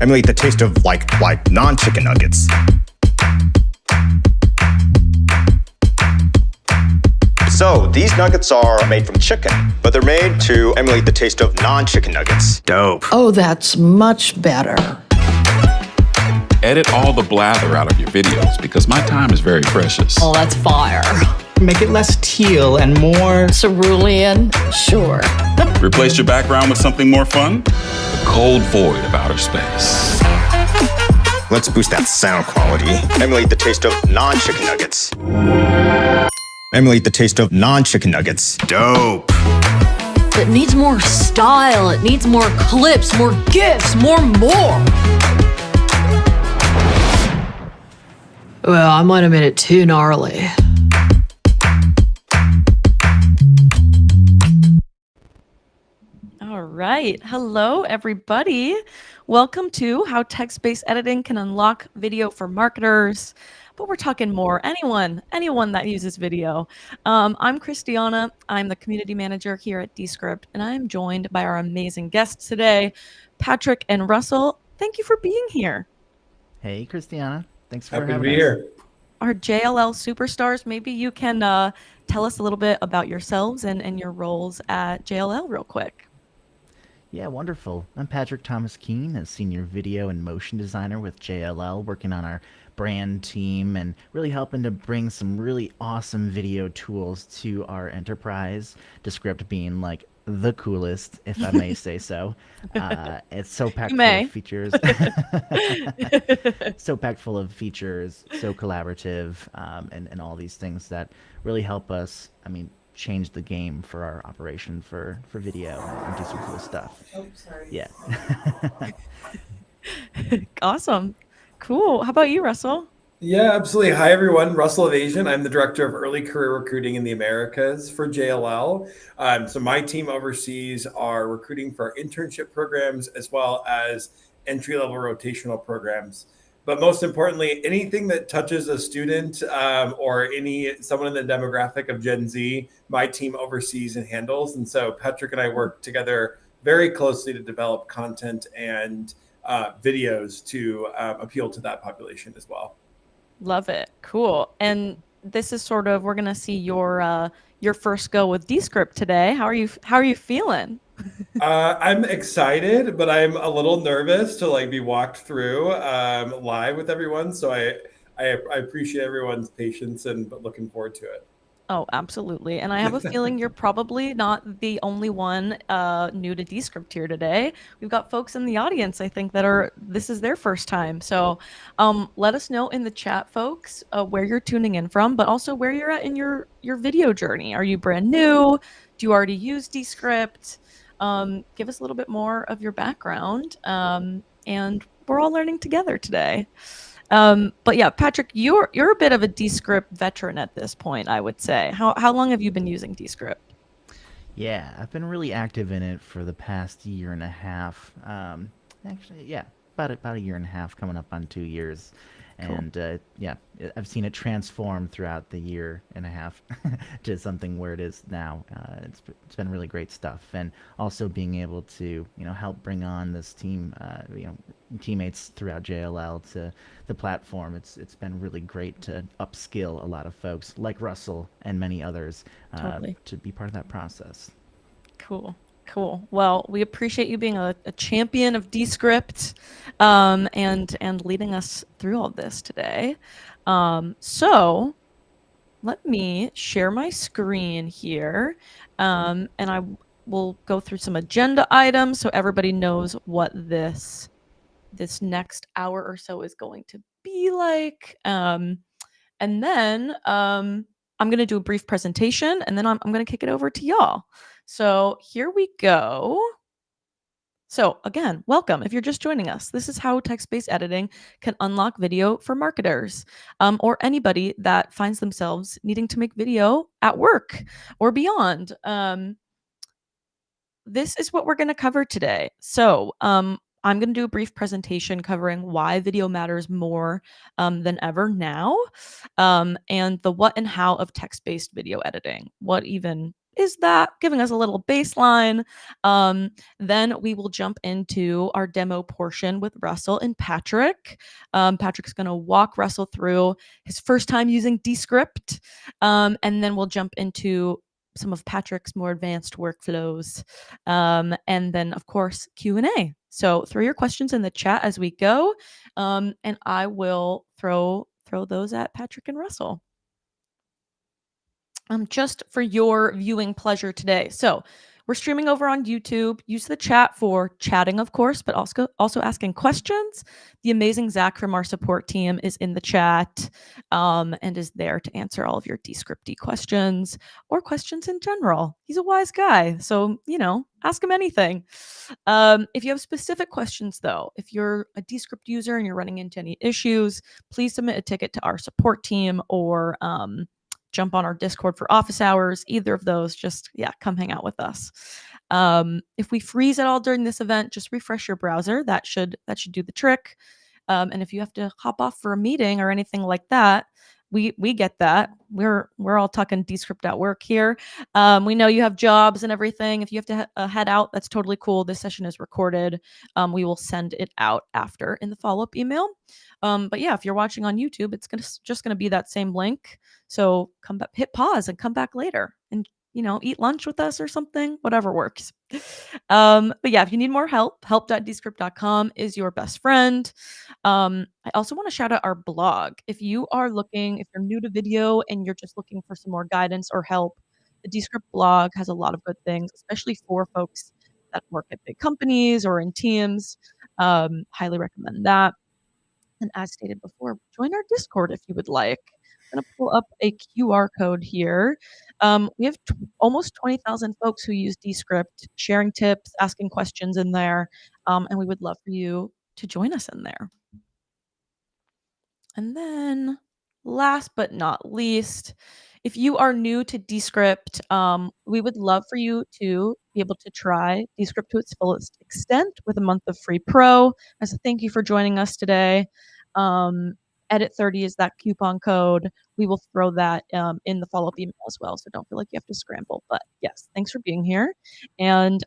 emulate the taste of like non-chicken nuggets. So, these nuggets are made from chicken, but they're made to emulate the taste of non-chicken nuggets. Dope. Oh, that's much better. Edit all the blather out of your videos because my time is very precious. Oh, that's fire. Make it less teal and more Cerulean? Sure. Replace your background with something more fun? The cold void of outer space. Let's boost that sound quality. Emulate the taste of non-chicken nuggets. Emulate the taste of non-chicken nuggets. Dope. It needs more style. It needs more clips, more gifs, more. Well, I might have made it too gnarly. All right. Hello, everybody. Welcome to How Text-Based Editing Can Unlock Video for Marketers. But we're talking more. Anyone that uses video. I'm Christiana. I'm the community manager here at Descript, and I'm joined by our amazing guests today, Patrick and Russell. Thank you for being here. Hey, Christiana. Thanks for Happy to having be us. here. Our JLL superstars, maybe you can tell us a little bit about yourselves and your roles at JLL real quick. Yeah, wonderful. I'm Patrick Thomas Keene, a senior video and motion designer with JLL, working on our brand team and really helping to bring some really awesome video tools to our enterprise. Descript being like the coolest, if I may say so. It's so packed full of features. So packed full of features, so collaborative, and all these things that really help us, change the game for our operation for video and do some cool stuff. Oh, sorry. Yeah. Awesome. Cool. How about you, Russell? Yeah, absolutely. Hi, everyone. Russell Aivazian. I'm the Director of Early Career Recruiting in the Americas for JLL. So my team oversees our recruiting for our internship programs as well as entry-level rotational programs. But most importantly, anything that touches a student or someone in the demographic of Gen Z, my team oversees and handles. And so Patrick and I work together very closely to develop content and videos to appeal to that population as well. Love it. Cool. And this is sort of, we're going to see your first go with Descript today. How are you feeling? I'm excited, but I'm a little nervous to be walked through live with everyone. So I appreciate everyone's patience and looking forward to it. Oh, absolutely. And I have a feeling you're probably not the only one new to Descript here today. We've got folks in the audience, I think, this is their first time. So let us know in the chat, folks, where you're tuning in from, but also where you're at in your video journey. Are you brand new? Do you already use Descript? Give us a little bit more of your background. And we're all learning together today. But yeah, Patrick, you're a bit of a Descript veteran at this point, I would say. How long have you been using Descript? Yeah, I've been really active in it for the past year and a half. Actually, yeah, about a year and a half, coming up on 2 years. Cool. And yeah, I've seen it transform throughout the year and a half to something where it is now. It's been really great stuff, and also being able to help bring on this team, teammates throughout JLL to the platform. It's been really great to upskill a lot of folks like Russell and many others to be part of that process. Cool. Well, we appreciate you being a champion of Descript and leading us through all this today. So let me share my screen here, and I will go through some agenda items so everybody knows what this next hour or so is going to be like. And then I'm going to do a brief presentation, and then I'm going to kick it over to y'all. So here we go. So again, welcome. If you're just joining us, this is how text-based editing can unlock video for marketers or anybody that finds themselves needing to make video at work or beyond. This is what we're going to cover today. So I'm going to do a brief presentation covering why video matters more than ever now, and the what and how of text-based video editing. What even is that, giving us a little baseline. Then we will jump into our demo portion with Russell and Patrick. Patrick's going to walk Russell through his first time using Descript, and then we'll jump into some of Patrick's more advanced workflows, and then of course Q&A. So throw your questions in the chat as we go, and I will throw those at Patrick and Russell. Just for your viewing pleasure today. So we're streaming over on YouTube. Use the chat for chatting, of course, but also asking questions. The amazing Zach from our support team is in the chat, and is there to answer all of your Descripty questions or questions in general. He's a wise guy, so ask him anything. If you have specific questions, though, if you're a Descript user and you're running into any issues, please submit a ticket to our support team or jump on our Discord for office hours. Either of those, just come hang out with us. If we freeze at all during this event, just refresh your browser. That should do the trick. And if you have to hop off for a meeting or anything like that, we get that. We're all talking Descript at work here. We know you have jobs and everything. If you have to head out, that's totally cool. This session is recorded. We will send it out after in the follow-up email. But if you're watching on YouTube, it's just gonna be that same link. So come back, hit pause, and come back later, and eat lunch with us or something. Whatever works. But if you need more help.descript.com is your best friend. I also want to shout out our blog. If you're new to video and you're just looking for some more guidance or help, the Descript blog has a lot of good things, especially for folks that work at big companies or in teams. Highly recommend that. And as stated before, join our Discord if you would like. I'm going to pull up a QR code here. We have almost 20,000 folks who use Descript, sharing tips, asking questions in there, and we would love for you to join us in there. And then last but not least, if you are new to Descript, we would love for you to be able to try Descript to its fullest extent with a month of free pro. As a thank you for joining us today. Edit 30 is that coupon code. We will throw that in the follow-up email as well, so don't feel like you have to scramble. But yes, thanks for being here. And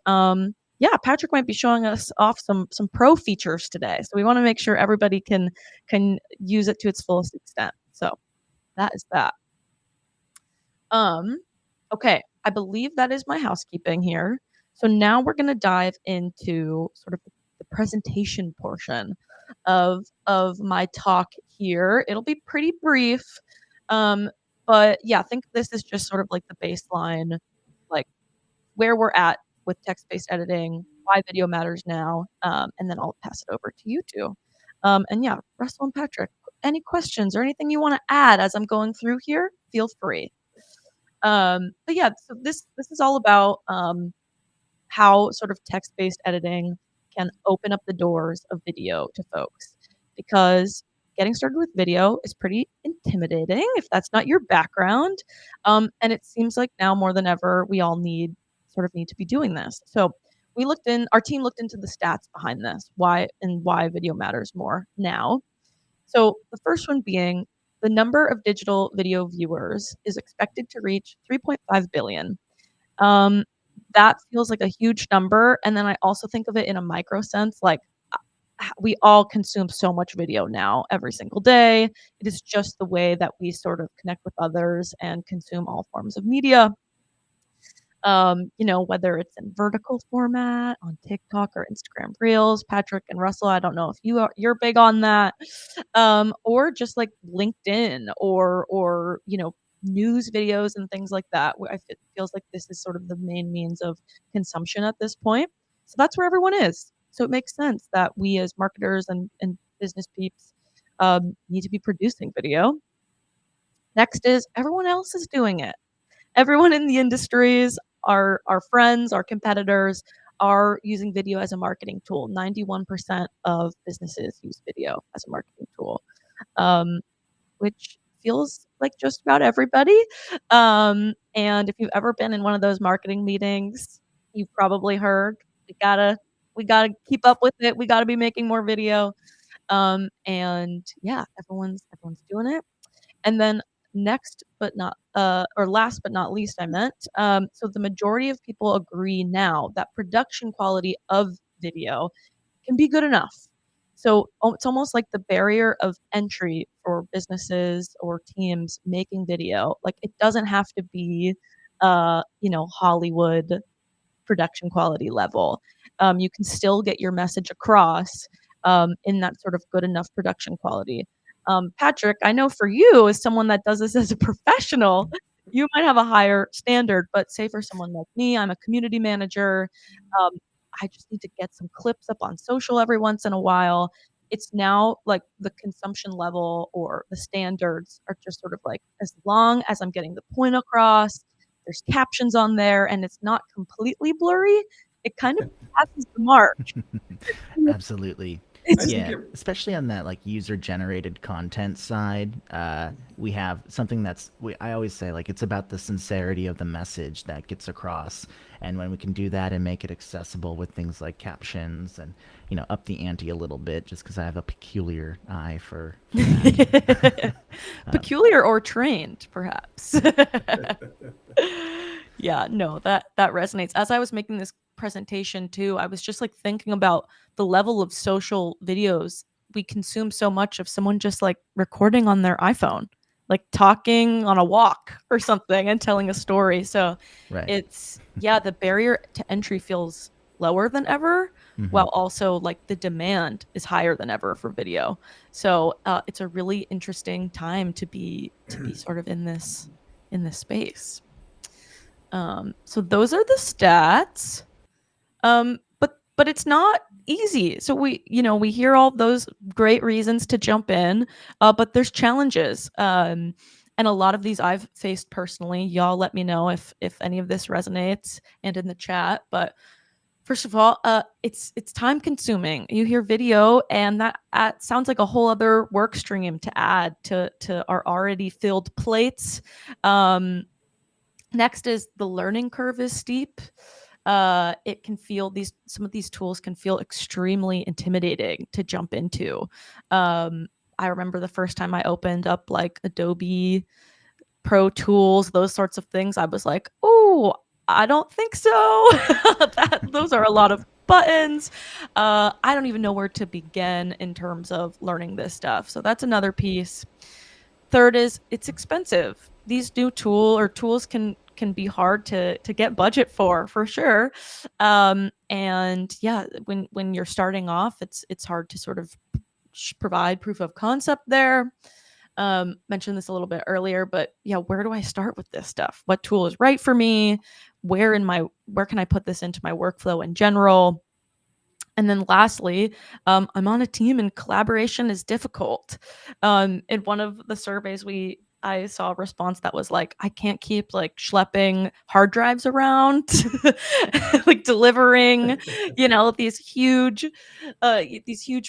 Patrick might be showing us off some pro features today, so we want to make sure everybody can use it to its fullest extent. So that is that. Okay, I believe that is my housekeeping here. So now we're going to dive into sort of the presentation portion of my talk here. It'll be pretty brief, but think this is just sort of like the baseline, like where we're at with text-based editing, why video matters now, and then I'll pass it over to you two. Russell and Patrick, any questions or anything you want to add as I'm going through here? Feel free. So this is all about how sort of text-based editing can open up the doors of video to folks, because getting started with video is pretty intimidating if that's not your background, and it seems like now more than ever we all need to be doing this. So our team looked into the stats behind this, why video matters more now. So the first one being the number of digital video viewers is expected to reach 3.5 billion. That feels like a huge number. And then I also think of it in a micro sense, like we all consume so much video now every single day. It is just the way that we sort of connect with others and consume all forms of media. Whether it's in vertical format on TikTok or Instagram Reels. Patrick and Russell, I don't know if you're big on that, or just like LinkedIn or news videos and things like that. It feels like this is sort of the main means of consumption at this point. So that's where everyone is. So it makes sense that we as marketers and business peeps need to be producing video. Next is everyone else is doing it. Everyone in the industries, our friends, our competitors are using video as a marketing tool. 91% of businesses use video as a marketing tool, which feels like just about everybody. And if you've ever been in one of those marketing meetings, you've probably heard we gotta keep up with it. We gotta be making more video. Everyone's doing it. And then next but not or last but not least, I meant, so the majority of people agree now that production quality of video can be good enough. So it's almost like the barrier of entry for businesses or teams making video. Like it doesn't have to be, Hollywood production quality level. You can still get your message across in that sort of good enough production quality. Patrick, I know for you, as someone that does this as a professional, you might have a higher standard, but say for someone like me, I'm a community manager. Um, I just need to get some clips up on social every once in a while. It's now like the consumption level or the standards are just sort of like, as long as I'm getting the point across, there's captions on there, and it's not completely blurry, it kind of passes the mark. Absolutely. I think Yeah, especially on that like user generated content side, we have something I always say like it's about the sincerity of the message that gets across, and when we can do that and make it accessible with things like captions and up the ante a little bit, just because I have a peculiar eye for that. Peculiar or trained, perhaps. Yeah, no, that resonates. As I was making this presentation too, I was just like thinking about the level of social videos we consume so much of someone just like recording on their iPhone, like talking on a walk or something and telling a story. So Right. the barrier to entry feels lower than ever, while also like the demand is higher than ever for video. So it's a really interesting time to be sort of in this space. So those are the stats. But it's not easy. So we hear all those great reasons to jump in, but there's challenges. And a lot of these I've faced personally. Y'all let me know if any of this resonates and in the chat. But first of all, it's time consuming. You hear video, and that sounds like a whole other work stream to add to our already filled plates. Next is the learning curve is steep. It can feel some of these tools can feel extremely intimidating to jump into. I remember the first time I opened up like Adobe Pro Tools, those sorts of things. I was like, oh, I don't think so. Those are a lot of buttons. I don't even know where to begin in terms of learning this stuff. So that's another piece. Third is it's expensive. These new tools can be hard to get budget for sure. And yeah, when you're starting off, it's hard to sort of provide proof of concept there. Mentioned this a little bit earlier, but yeah, where do I start with this stuff? What tool is right for me? Where can I put this into my workflow in general? And then lastly, I'm on a team and collaboration is difficult. In one of the surveys I saw a response that was like, I can't keep like schlepping hard drives around, like delivering, these huge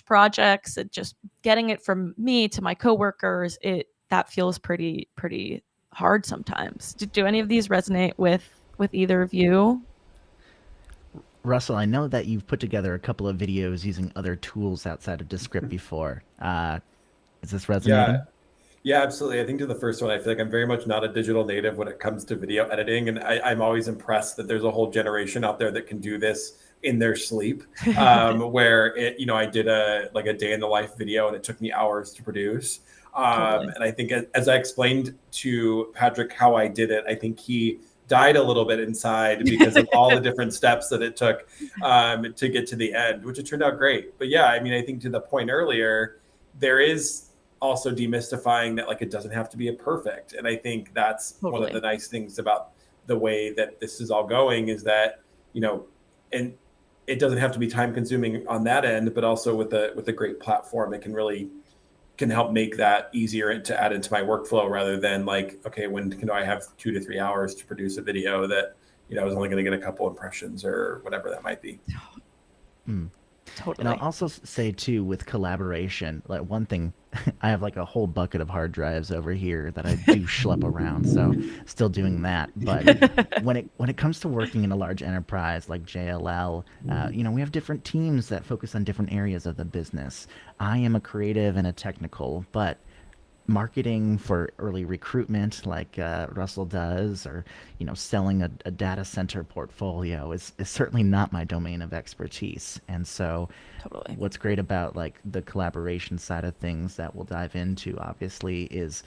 projects, and just getting it from me to my coworkers. That feels pretty hard sometimes. Do any of these resonate with either of you? Russell, I know that you've put together a couple of videos using other tools outside of Descript before. Is this resonating? Yeah, absolutely. I think to the first one, I feel like I'm very much not a digital native when it comes to video editing. And I'm always impressed that there's a whole generation out there that can do this in their sleep, where I did a day in the life video and it took me hours to produce. Totally. And I think as I explained to Patrick how I did it, I think he died a little bit inside because of all the different steps that it took to get to the end, which it turned out great. But yeah, I mean, I think to the point earlier, there is also demystifying that like it doesn't have to be a perfect. And I think that's one of the nice things about the way that this is all going is that, and it doesn't have to be time consuming on that end, but also with a great platform, it can help make that easier to add into my workflow rather than like, okay, when can I have 2 to 3 hours to produce a video that, is only going to get a couple impressions or whatever that might be. Totally. And I'll also say too, with collaboration, like one thing, I have like a whole bucket of hard drives over here that I do schlep around, so still doing that. But when it comes to working in a large enterprise like JLL, we have different teams that focus on different areas of the business. I am a creative and a technical, but marketing for early recruitment like Russell does, or selling a data center portfolio is certainly not my domain of expertise. And so Totally. what's great about like the collaboration side of things that we'll dive into obviously is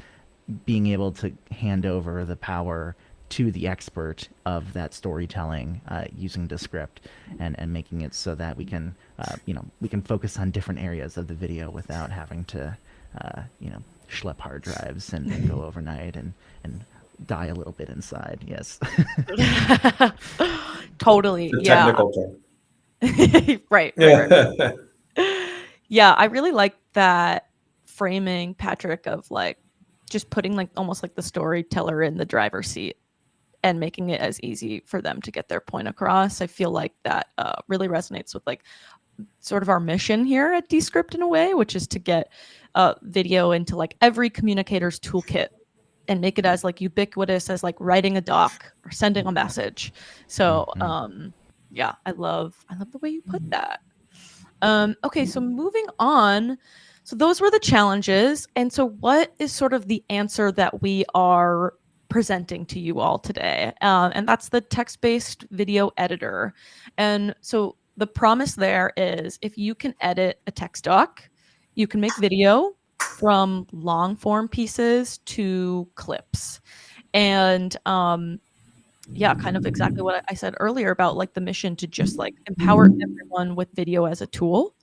being able to hand over the power to the expert of that storytelling using Descript, and making it so that we can focus on different areas of the video without having to schlep hard drives and go overnight and die a little bit inside. Yes. Totally. The Yeah. technical term. Right. Yeah. Yeah, I really like that framing, Patrick, of like just putting like almost like the storyteller in the driver's seat and making it as easy for them to get their point across. I feel like that really resonates with like sort of our mission here at Descript in a way, which is to get video into like every communicator's toolkit and make it as like ubiquitous as like writing a doc or sending a message. So yeah, I love the way you put that. Okay, so moving on. So those were the challenges. And so what is sort of the answer that we are presenting to you all today? And that's the text-based video editor. And so the promise there is if you can edit a text doc, you can make video from long form pieces to clips. And yeah, kind of exactly what I said earlier about like the mission to just like empower everyone with video as a tool.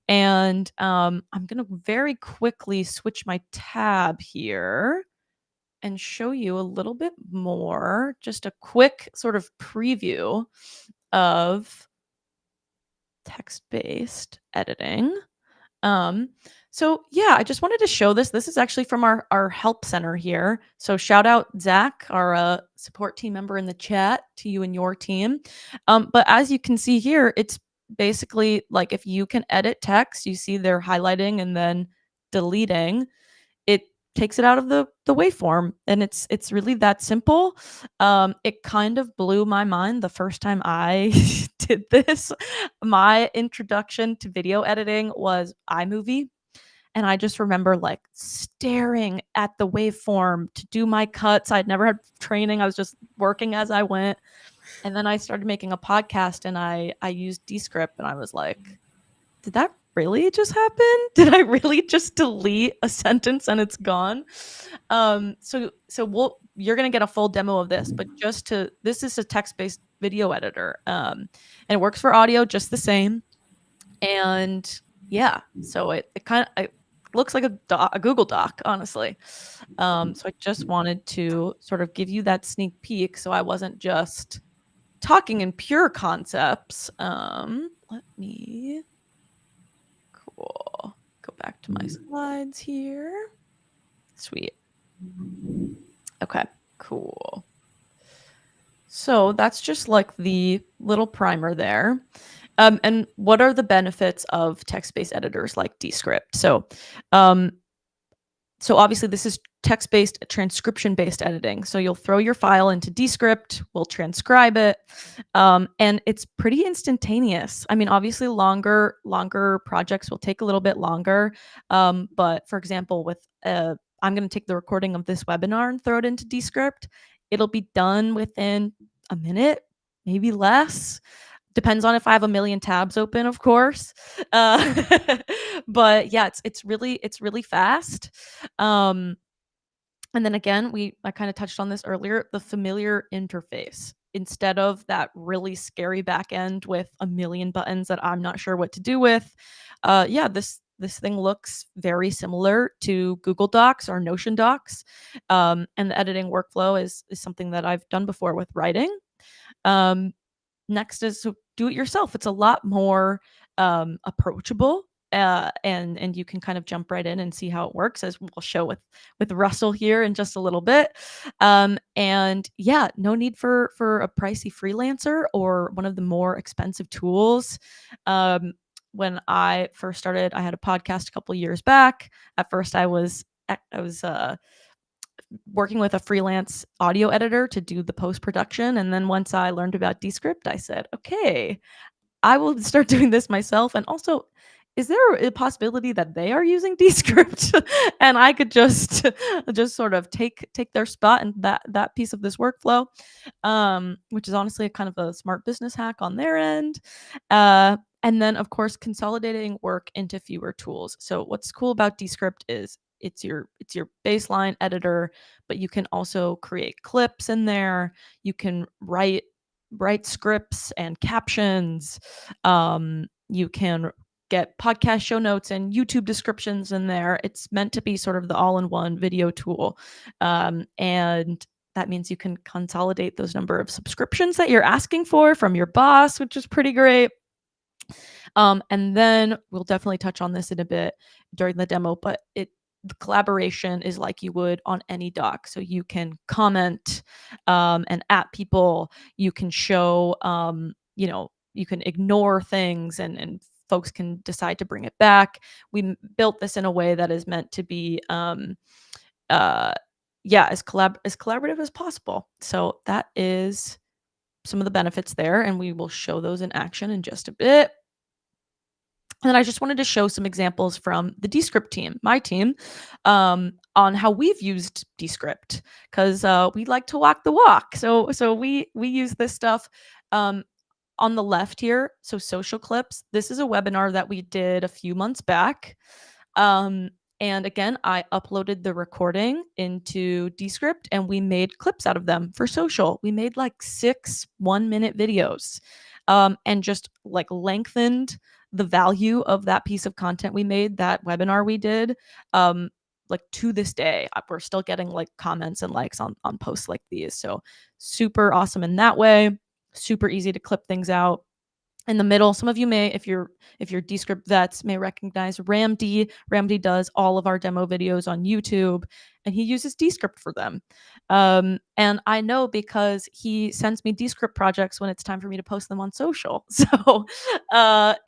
And I'm going to very quickly switch my tab here and show you a little bit more, just a quick sort of preview of text-based editing. So yeah, I just wanted to show this. This is actually from our help center here. So shout out Zach, our support team member in the chat, to you and your team. But as you can see here, it's basically like if you can edit text, you see they're highlighting and then deleting. It takes it out of the waveform, and it's really that simple. It kind of blew my mind the first time I did this. My introduction to video editing was iMovie. And I just remember like staring at the waveform to do my cuts. I'd never had training. I was just working as I went. And then I started making a podcast and I used Descript, and I was like, did that really just happen? Did I really just delete a sentence and it's gone? So you're going to get a full demo of this, but this is a text-based video editor. And it works for audio just the same. And yeah, so it kind of looks like a Google Doc, honestly. So I just wanted to sort of give you that sneak peek, so I wasn't just talking in pure concepts. Cool. Go back to my slides here. Sweet. Okay, cool. So that's just like the little primer there. And what are the benefits of text-based editors like Descript? So obviously this is text-based, transcription-based editing. So you'll throw your file into Descript, we'll transcribe it, and it's pretty instantaneous. I mean, obviously longer projects will take a little bit longer. But for example, with I'm going to take the recording of this webinar and throw it into Descript. It'll be done within a minute, maybe less. Depends on if I have a million tabs open, of course. But yeah, it's really fast. And then again, I kind of touched on this earlier, the familiar interface. Instead of that really scary back end with a million buttons that I'm not sure what to do with. Yeah, this thing looks very similar to Google Docs or Notion Docs. And the editing workflow is something that I've done before with writing. Next is do it yourself. It's a lot more approachable, and you can kind of jump right in and see how it works, as we'll show with Russell here in just a little bit. And yeah, no need for a pricey freelancer or one of the more expensive tools. When I first started, I had a podcast a couple years back. At first, I was working with a freelance audio editor to do the post-production. And then once I learned about Descript, I said, okay, I will start doing this myself. And also, is there a possibility that they are using Descript and I could just sort of take their spot in that piece of this workflow, which is honestly a kind of a smart business hack on their end. And then, of course, consolidating work into fewer tools. So what's cool about Descript is it's your baseline editor, but you can also create clips in there. You can write scripts and captions. You can get podcast show notes and YouTube descriptions in there. It's meant to be sort of the all-in-one video tool. And that means you can consolidate those number of subscriptions that you're asking for from your boss, which is pretty great. And then we'll definitely touch on this in a bit during the demo, but the collaboration is like you would on any doc. So you can comment and at people. You can show, you can ignore things and folks can decide to bring it back. We built this in a way that is meant to be as collaborative as possible. So that is some of the benefits there, and we will show those in action in just a bit. And then I just wanted to show some examples from the Descript team, my team, on how we've used Descript, because we like to walk the walk. So we use this stuff on the left here. So social clips. This is a webinar that we did a few months back. And again, I uploaded the recording into Descript and we made clips out of them for social. We made like 6 1-minute videos and just like lengthened the value of that piece of content we made, that webinar we did. Like to this day, we're still getting like comments and likes on posts like these. So super awesome in that way. Super easy to clip things out. In the middle, some of you may, if you're Descript vets, may recognize Ramdy. Ramdy does all of our demo videos on YouTube, and he uses Descript for them. And I know because he sends me Descript projects when it's time for me to post them on social. So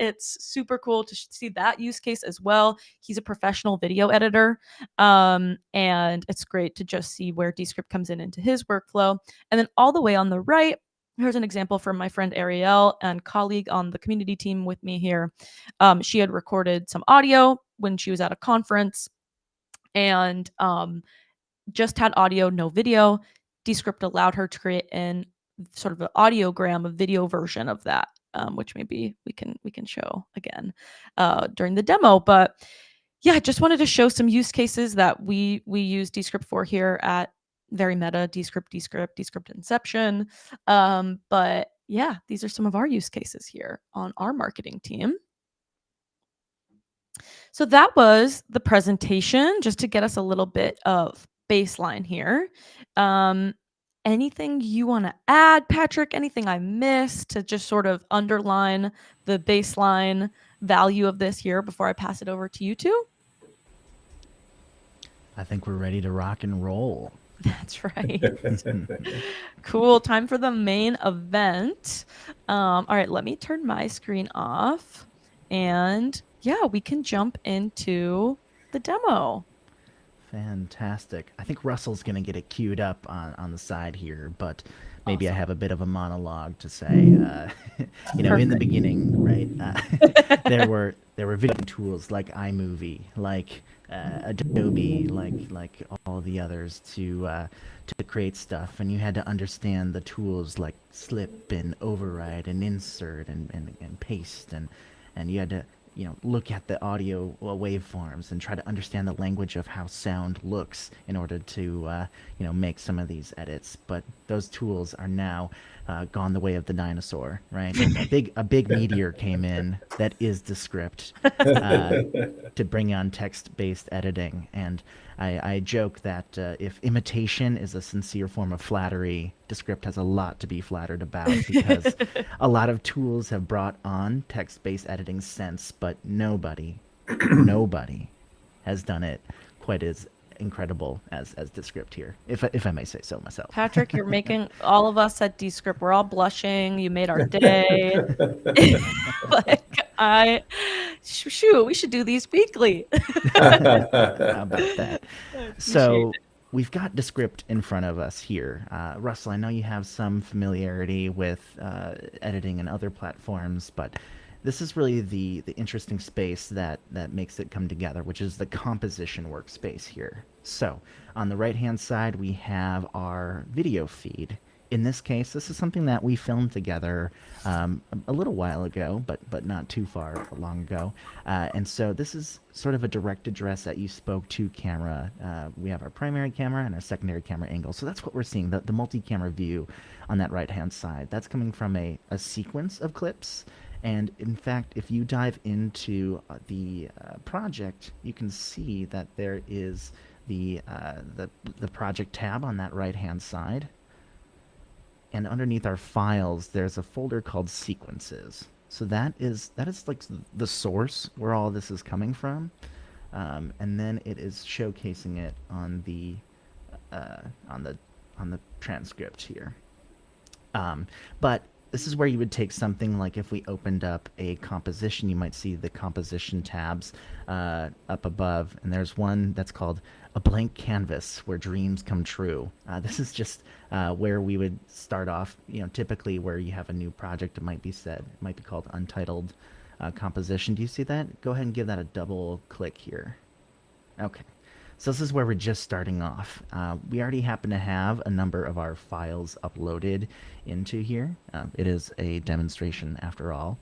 it's super cool to see that use case as well. He's a professional video editor, and it's great to just see where Descript comes into his workflow. And then all the way on the right, here's an example from my friend Ariel and colleague on the community team with me here. She had recorded some audio when she was at a conference and just had audio, no video. Descript allowed her to create in sort of an audiogram, a video version of that, which maybe we can show again during the demo. But yeah, I just wanted to show some use cases that we use Descript for here at Very Meta, Descript Inception. But yeah, these are some of our use cases here on our marketing team. So that was the presentation, just to get us a little bit of baseline here. Anything you want to add, Patrick? Anything I missed to just sort of underline the baseline value of this here before I pass it over to you two? I think we're ready to rock and roll. That's right. Cool. Time for the main event. All right, let me turn my screen off. And yeah, we can jump into the demo. Fantastic. I think Russell's going to get it queued up on the side here, but maybe awesome. I have a bit of a monologue to say. In the beginning, right, there were video tools like iMovie, like Adobe, like all the others to create stuff, and you had to understand the tools like slip and override and insert and paste, and you had to look at the audio waveforms and try to understand the language of how sound looks in order to make some of these edits. But those tools are now gone the way of the dinosaur, right? A big meteor came in that is Descript to bring on text-based editing. And I joke that if imitation is a sincere form of flattery, Descript has a lot to be flattered about, because a lot of tools have brought on text-based editing since, but nobody has done it quite as incredible as Descript here, if I may say so myself. Patrick, you're making all of us at Descript, we're all blushing. You made our day. We should do these weekly. How about that? So we've got Descript in front of us here. Russell, I know you have some familiarity with editing in other platforms, but this is really the interesting space that makes it come together, which is the composition workspace here. So on the right hand side, we have our video feed. In this case, this is something that we filmed together a little while ago, but not too far long ago. And so this is sort of a direct address that you spoke to camera. We have our primary camera and our secondary camera angle. So that's what we're seeing, the multi-camera view on that right-hand side. That's coming from a sequence of clips. And in fact, if you dive into the project, you can see that there is the project tab on that right-hand side. And underneath our files, there's a folder called sequences. So that is like the source where all this is coming from, and then it is showcasing it on the transcript here. But this is where you would take something like if we opened up a composition, you might see the composition tabs up above, and there's one that's called A Blank Canvas Where Dreams Come True. This is just where we would start off, typically where you have a new project, it might be called Untitled Composition. Do you see that? Go ahead and give that a double click here. Okay. So this is where we're just starting off. We already happen to have a number of our files uploaded into here. It is a demonstration after all.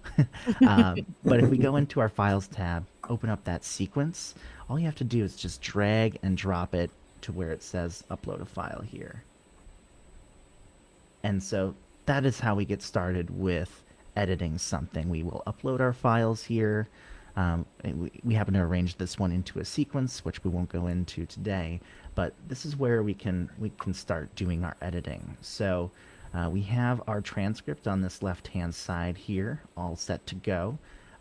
But if we go into our Files tab, open up that sequence, all you have to do is just drag and drop it to where it says Upload a File here. And so that is how we get started with editing something. We will upload our files here. We happen to arrange this one into a sequence, which we won't go into today, but this is where we can start doing our editing. So we have our transcript on this left-hand side here, all set to go.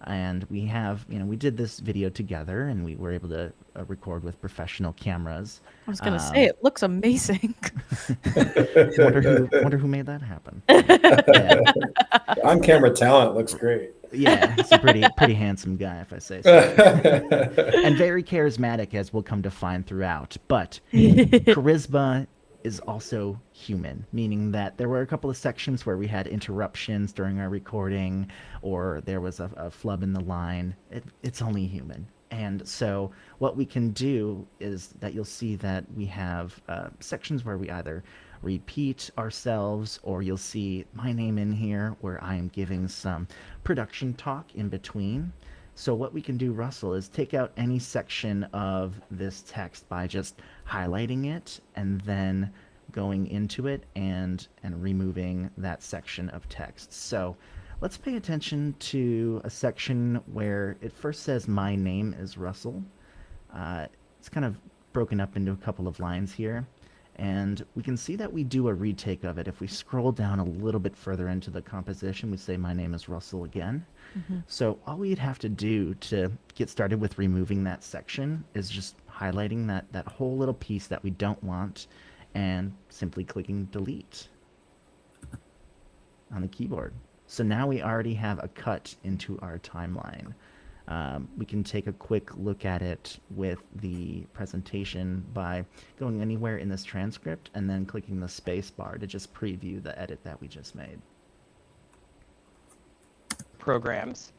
And we have, we did this video together, and we were able to record with professional cameras. I was going to say, it looks amazing. wonder who made that happen. Yeah. On-camera talent looks great. Yeah, he's a pretty handsome guy, if I say so. And very charismatic, as we'll come to find throughout. But charisma is also human, meaning that there were a couple of sections where we had interruptions during our recording, or there was a flub in the line. It's only human. And so what we can do is that you'll see that we have sections where we either repeat ourselves, or you'll see my name in here where I am giving some production talk in between. So what we can do, Russell, is take out any section of this text by just highlighting it and then going into it and removing that section of text. So let's pay attention to a section where it first says my name is Russell. It's kind of broken up into a couple of lines here. And we can see that we do a retake of it. If we scroll down a little bit further into the composition, we say, my name is Russell again. Mm-hmm. So all we'd have to do to get started with removing that section is just highlighting that whole little piece that we don't want and simply clicking delete on the keyboard. So now we already have a cut into our timeline. We can take a quick look at it with the presentation by going anywhere in this transcript and then clicking the space bar to just preview the edit that we just made. Programs.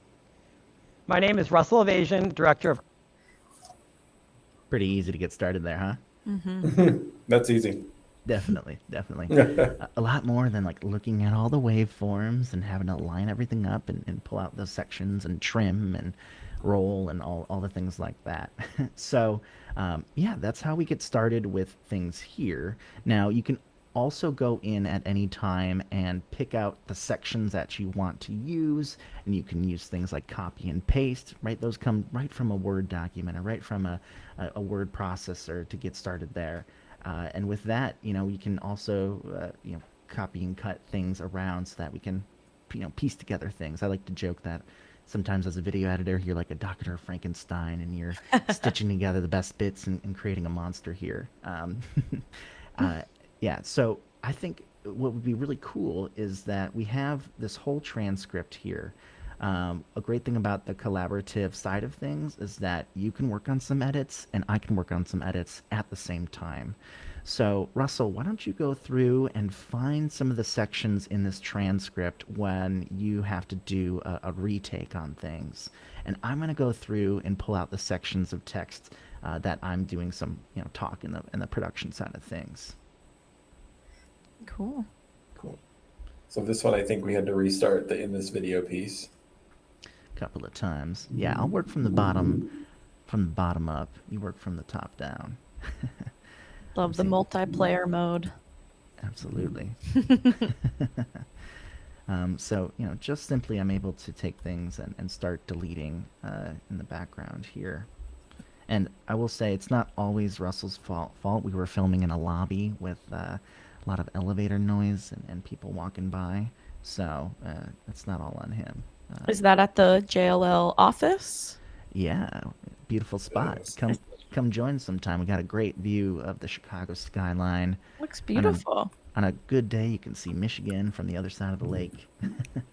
My name is Russell Aivazian, Director of... Pretty easy to get started there, huh? Mm-hmm. That's easy. Definitely. A lot more than like looking at all the waveforms and having to line everything up and pull out those sections and trim and roll and all the things like that. So yeah, that's how we get started with things here. Now you can also go in at any time and pick out the sections that you want to use, and you can use things like copy and paste, right? Those come right from a Word document or right from a word processor to get started there. And with that, you can also, copy and cut things around so that we can, piece together things. I like to joke that sometimes as a video editor, you're like a Dr. Frankenstein and you're stitching together the best bits and creating a monster here. Yeah, so I think what would be really cool is that we have this whole transcript here. A great thing about the collaborative side of things is that you can work on some edits and I can work on some edits at the same time. So, Russell, why don't you go through and find some of the sections in this transcript when you have to do a retake on things. And I'm going to go through and pull out the sections of text that I'm doing some, talk in the production side of things. Cool. Cool. So this one, I think we had to restart the in this video piece. A couple of times. Yeah, I'll work from the bottom up. You work from the top down. Love the multiplayer mode. Absolutely. So, just simply I'm able to take things and start deleting in the background here. And I will say it's not always Russell's fault. We were filming in a lobby with a lot of elevator noise and people walking by. So it's not all on him. Is that at the JLL office? Yeah, beautiful spot. Come join sometime. We got a great view of the Chicago skyline. Looks beautiful. On a good day, you can see Michigan from the other side of the lake.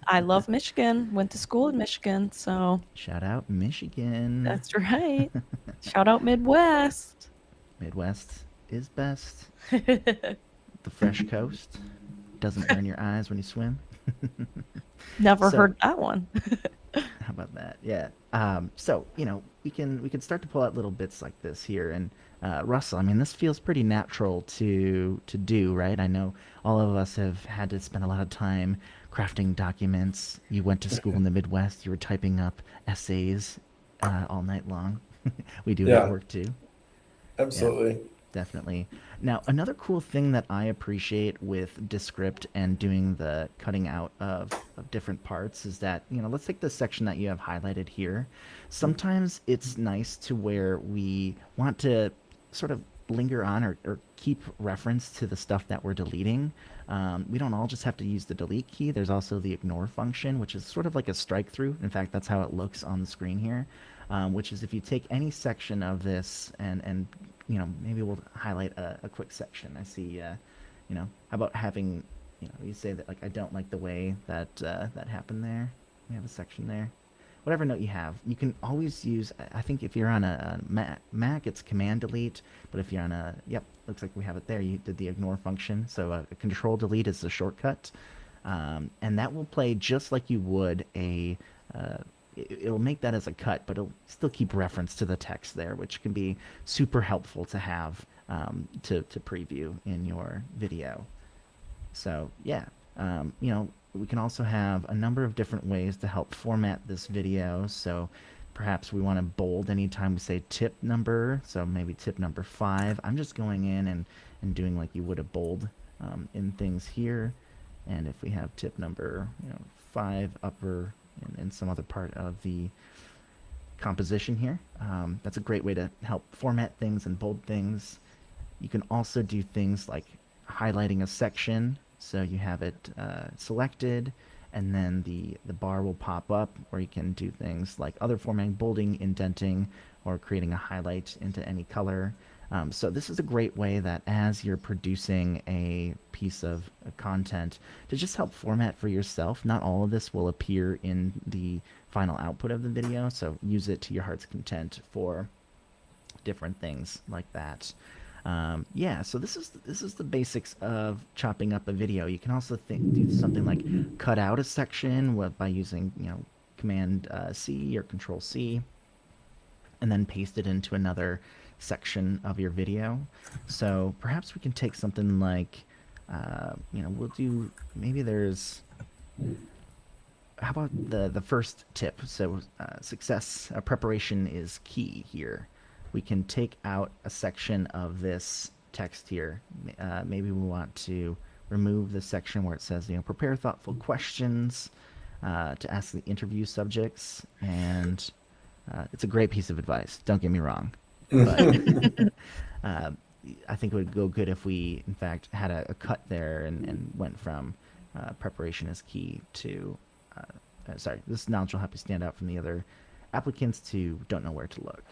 I love Michigan. Went to school in Michigan, so. Shout out Michigan. That's right. Shout out Midwest. Midwest is best. The fresh coast doesn't burn your eyes when you swim. Never heard that one. How about that? Yeah. So we can start to pull out little bits like this here. And Russell, I mean, this feels pretty natural to do, right? I know all of us have had to spend a lot of time crafting documents. You went to school in the Midwest. You were typing up essays all night long. We do that work too. Absolutely. Yeah, definitely. Now, another cool thing that I appreciate with Descript and doing the cutting out of different parts is that, let's take the section that you have highlighted here. Sometimes it's nice to where we want to sort of linger on or keep reference to the stuff that we're deleting. We don't all just have to use the delete key. There's also the ignore function, which is sort of like a strike through. In fact, that's how it looks on the screen here, which is if you take any section of this and maybe we'll highlight a quick section. I see, how about having, you say that, like, I don't like the way that that happened there. We have a section there. Whatever note you have, you can always use, I think if you're on a Mac, it's Command Delete, but if you're on looks like we have it there. You did the ignore function. So a Control Delete is the shortcut. And that will play just like you would it'll make that as a cut, but it'll still keep reference to the text there, which can be super helpful to have to preview in your video. So yeah, we can also have a number of different ways to help format this video. So perhaps we want to bold anytime we say tip number. So maybe tip number 5. I'm just going in and doing like you would a bold in things here. And if we have tip number 5 upper in some other part of the composition here, that's a great way to help format things and bold things. You can also do things like highlighting a section. So you have it selected, and then the bar will pop up, or you can do things like other formatting, bolding, indenting, or creating a highlight into any color. So this is a great way that as you're producing a piece of content to just help format for yourself. Not all of this will appear in the final output of the video, so use it to your heart's content for different things like that. So this is the basics of chopping up a video. You can also do something like cut out a section by using Command C or Control C, and then paste it into another section of your video. So perhaps we can take something like we'll do, maybe there's, how about the first tip? So success preparation is key here. We can take out a section of this text here. Maybe we want to remove the section where it says, prepare thoughtful questions to ask the interview subjects. And it's a great piece of advice. Don't get me wrong. But I think it would go good if we, in fact, had a cut there and went from preparation is key to, this knowledge will help you stand out from the other applicants to don't know where to look.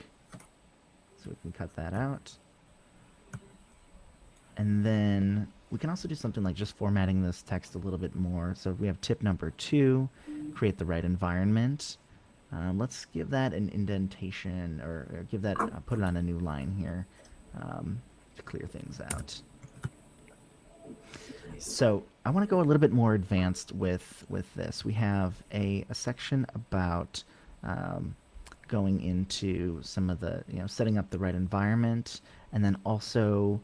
So we can cut that out. And then we can also do something like just formatting this text a little bit more. So we have tip number 2, create the right environment. Let's give that an indentation, or give that, put it on a new line here to clear things out. So I want to go a little bit more advanced with this. We have a section about going into some of the, setting up the right environment, and then also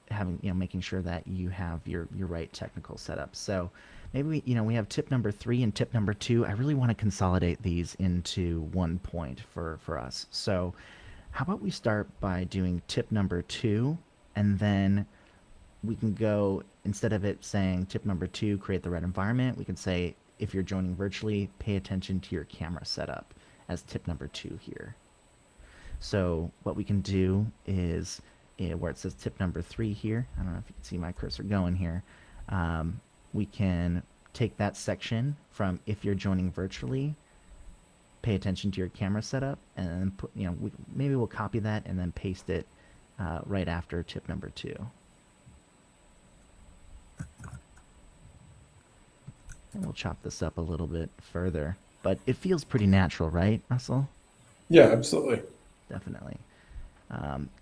having, making sure that you have your right technical setup. So maybe we have tip number 3 and tip number 2. I really want to consolidate these into one point for us. So how about we start by doing tip number 2, and then we can go, instead of it saying tip number 2, create the right environment, we can say, if you're joining virtually, pay attention to your camera setup as tip number 2 here. So what we can do is, where it says tip number 3 here, I don't know if you can see my cursor going here, we can take that section from if you're joining virtually, pay attention to your camera setup, and then put, maybe we'll copy that and then paste it right after tip number 2. And we'll chop this up a little bit further, but it feels pretty natural, right, Russell? Yeah, absolutely. Definitely.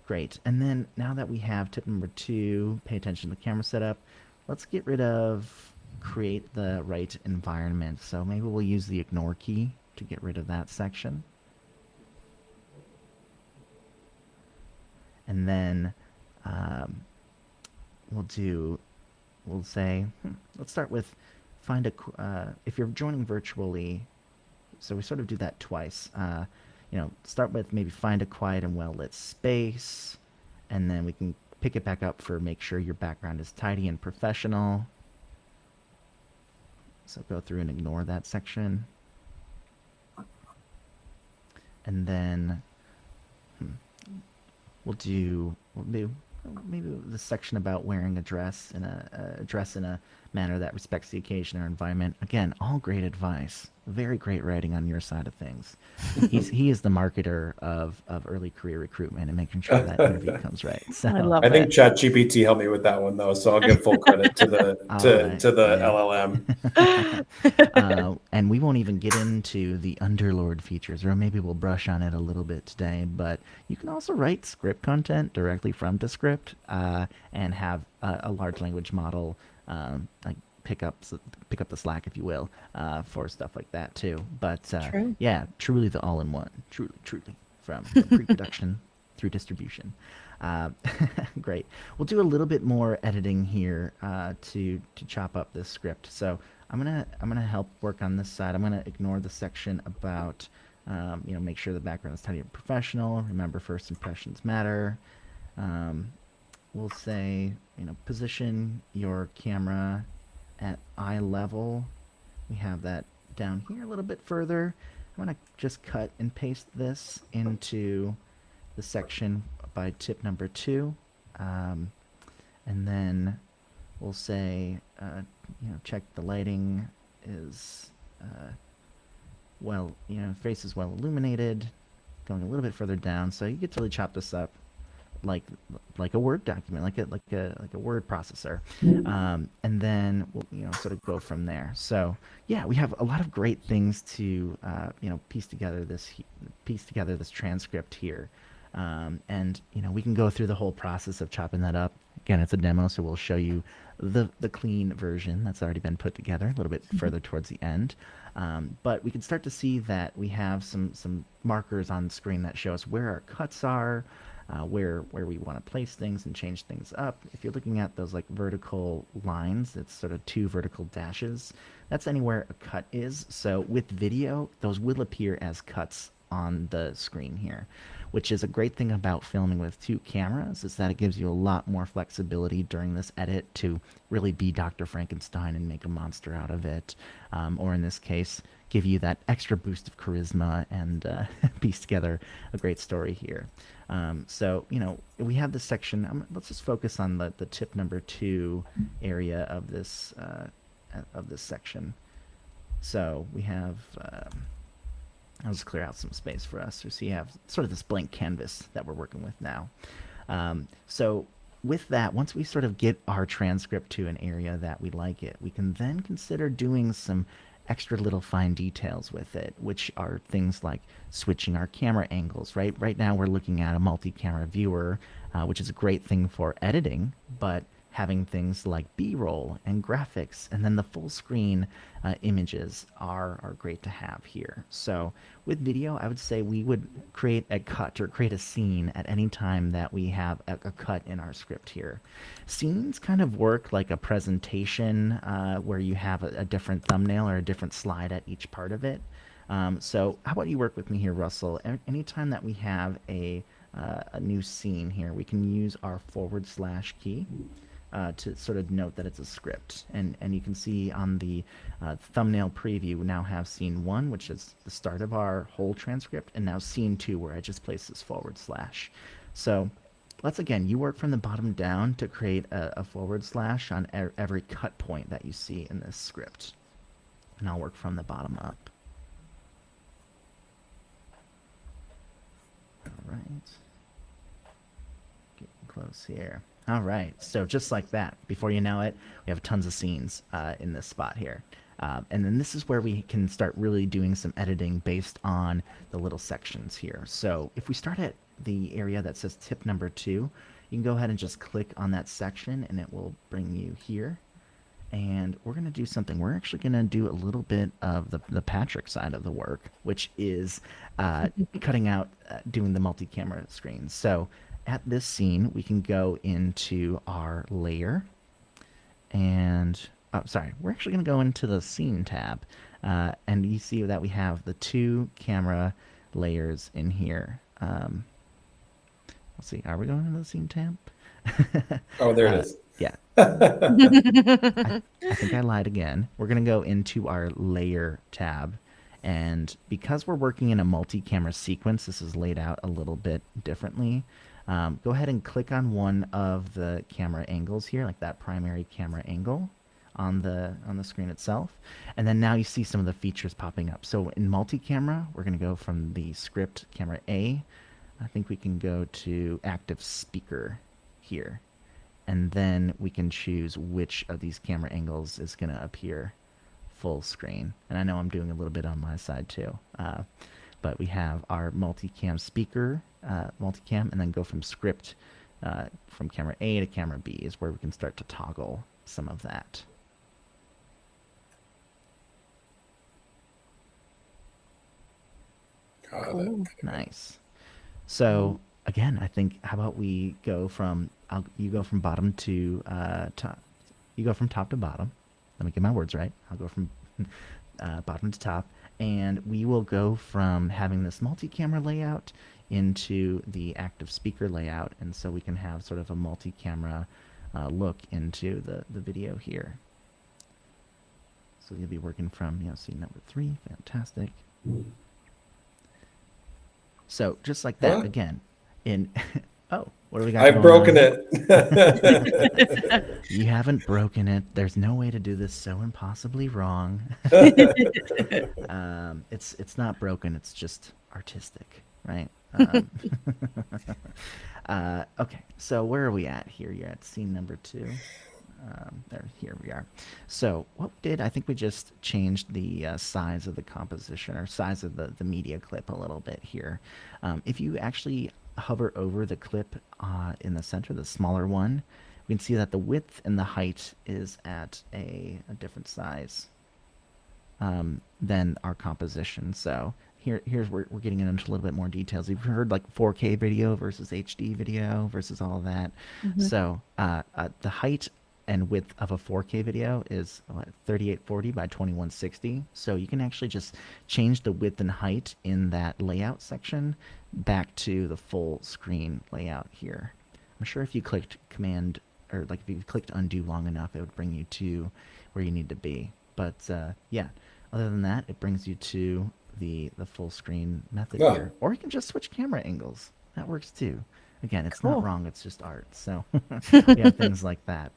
Great. And then now that we have tip number 2, pay attention to the camera setup, let's get rid of create the right environment. So maybe we'll use the ignore key to get rid of that section. And then we'll say, let's start with if you're joining virtually, so we sort of do that twice. Start with maybe find a quiet and well-lit space, and then we can pick it back up for make sure your background is tidy and professional. So go through and ignore that section. And then we'll do maybe the section about wearing a dress in a manner that respects the occasion or environment. Again, all great advice. Very great writing on your side of things. He is the marketer of early career recruitment and making sure that interview comes right. So I love I think it. ChatGPT helped me with that one though, so I'll give full credit to the LLM. And we won't even get into the underlord features, or maybe we'll brush on it a little bit today. But you can also write script content directly from Descript and have a large language model like pick up the slack, if you will, for stuff like that too. But True. yeah, truly the all-in-one, truly from pre-production through distribution. Great. We'll do a little bit more editing here to chop up this script. So I'm gonna help work on this side. I'm gonna ignore the section about make sure the background is tidy and professional. Remember, first impressions matter. We'll say position your camera at eye level. We have that down here a little bit further. I'm going to just cut and paste this into the section by tip number 2. And then we'll say, check the lighting is, face is well illuminated. Going a little bit further down. So you get to really chop this up like a Word document, like a word processor, and then we'll sort of go from there. So yeah, we have a lot of great things to piece together this transcript here, and we can go through the whole process of chopping that up. Again, it's a demo, so we'll show you the clean version that's already been put together a little bit further towards the end. But we can start to see that we have some markers on the screen that show us where our cuts are. Where we want to place things and change things up. If you're looking at those like vertical lines, it's sort of 2 vertical dashes. That's anywhere a cut is. So with video, those will appear as cuts on the screen here, which is a great thing about filming with 2 cameras, is that it gives you a lot more flexibility during this edit to really be Dr. Frankenstein and make a monster out of it. Or in this case, give you that extra boost of charisma and piece together a great story here. So we have this section. Let's just focus on the tip number 2 area of this section. So we have. I'll just clear out some space for us. So you have sort of this blank canvas that we're working with now. So with that, once we sort of get our transcript to an area that we like it, we can then consider doing some extra little fine details with it, which are things like switching our camera angles, right? Right now we're looking at a multi-camera viewer, which is a great thing for editing, but having things like B-roll and graphics, and then the full screen images are great to have here. So with video, I would say we would create a cut or create a scene at any time that we have a cut in our script here. Scenes kind of work like a presentation where you have a different thumbnail or a different slide at each part of it. So how about you work with me here, Russell? Anytime that we have a new scene here, we can use our / key to sort of note that it's a script. And you can see on the thumbnail preview, we now have scene 1, which is the start of our whole transcript, and now scene 2, where I just place this /. So let's, again, you work from the bottom down to create a / on every cut point that you see in this script. And I'll work from the bottom up. All right. Getting close here. All right, so just like that, before you know it, we have tons of scenes in this spot here. And then this is where we can start really doing some editing based on the little sections here. So if we start at the area that says tip number 2, you can go ahead and just click on that section and it will bring you here. And we're going to do something. We're actually going to do a little bit of the Patrick side of the work, which is cutting out doing the multi-camera screens. So at this scene, we can go into our layer and, we're actually going to go into the scene tab. And you see that we have the 2 camera layers in here. Let's see, are we going into the scene tab? Oh, there it is. Yeah. I think I lied again. We're going to go into our layer tab. And because we're working in a multi-camera sequence, this is laid out a little bit differently. Go ahead and click on one of the camera angles here, like that primary camera angle on the screen itself. And then now you see some of the features popping up. So in multi-camera, we're going to go from the script camera A. I think we can go to active speaker here. And then we can choose which of these camera angles is going to appear full screen. And I know I'm doing a little bit on my side too. But we have our multicam speaker, multicam, and then go from script from camera A to camera B is where we can start to toggle some of that. Cool. Nice. So again, I think, how about we go from, you go from bottom to top. You go from top to bottom. Let me get my words right. I'll go from bottom to top. And we will go from having this multi-camera layout into the active speaker layout. And so we can have sort of a multi-camera look into the video here. So you'll be working from, scene number 3. Fantastic. So just like that, again, in... Oh, what do we got? I've broken it. You haven't broken it. There's no way to do this so impossibly wrong. It's not broken. It's just artistic, right? Okay, so where are we at here? You're at scene number 2. Here we are. So what we did, I think we just changed the size of the composition or size of the media clip a little bit here. If you actually hover over the clip in the center, the smaller one, we can see that the width and the height is at a different size than our composition. So here's where we're getting into a little bit more details. You've heard like 4K video versus HD video versus all that. Mm-hmm. So the height and width of a 4K video is 3840 by 2160. So you can actually just change the width and height in that layout section back to the full screen layout here. I'm sure if you clicked command, or like if you clicked undo long enough, it would bring you to where you need to be. But yeah, other than that, it brings you to the full screen method here. Or you can just switch camera angles. That works too. Again, it's not wrong, it's just art. So we have things like that.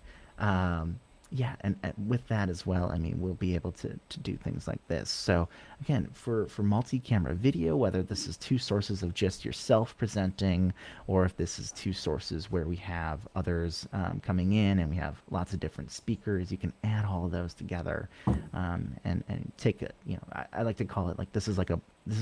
Yeah, and with that as well, I mean, we'll be able to do things like this. So again, for multi-camera video, whether this is 2 sources of just yourself presenting, or if this is 2 sources where we have others coming in and we have lots of different speakers, you can add all of those together and take a, I like to call it like this is